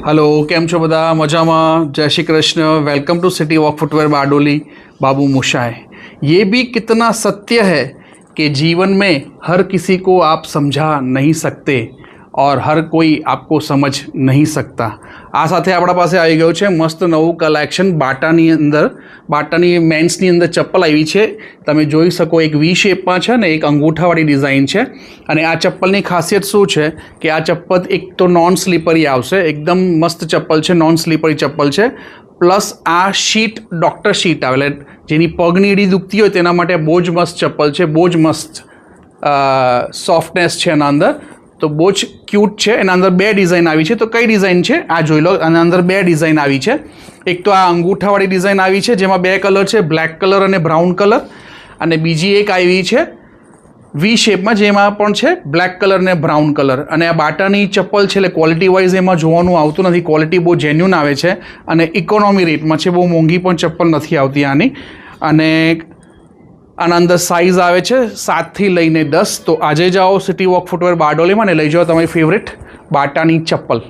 Hello केम छो बधा मजामा। जय Shri Krishna. Welcome to city walk footwear Bardoli. बाबू मुशाय। ये भी कितना सत्य है कि जीवन में हर किसी को आप समझा नहीं सकते और हर कोई आपको समझ नहीं सकता। आ साथे आपणा पासे आई गयो छे मस्त नवुं कलेक्शन बाटानी मेन्सनी अंदर चप्पल आई छे। तमे जोई शको एक वी शेपमां छे ने एक अंगूठावाળી डिजाइन छे। अने आ चप्पलनी खासियत शुं छे कि आ चप्पल एक तो नॉन स्लीपरी आवशे, एकदम मस्त चप्पल छे, नॉन स्लीपरी चप्पल छे। प्लस आ शीट डॉक्टर शीट आवे जेनी पगनी एडी दुखती होय तेना माटे बहु ज मस्त चप्पल छे। बहु ज मस्त सॉफ्टनेस छे एना अंदर, तो बहु ज क्यूट है। एना अंदर बे डिजाइन आई है। तो कई डिजाइन है आ जोई लो। आना अंदर बे डिजाइन आई है। एक तो आ अंगूठावाળી डिजाइन आई है जेमां बे कलर है, ब्लेक कलर और ब्राउन कलर। अने बीजी एक आई है वी शेप में जेमां पण छे ब्लेक कलर ने ब्राउन कलर। अने आ बाटानी चप्पल छे क्वॉलिटी वाइज एमां जोवानुं आवतुं नथी। क्वॉलिटी बहुत जेन्युइन आवे छे अने इकोनॉमी रेट में छे। बहु मोंघी पण चप्पल नथी आवती आनी। अने आना अंदर साइज आवे छे 7 थी लईने 10। तो आजे जाओ सिटी वॉक फुटवेयर बारडोली में ने लई जाओ तमारी फेवरेट बाटानी चप्पल।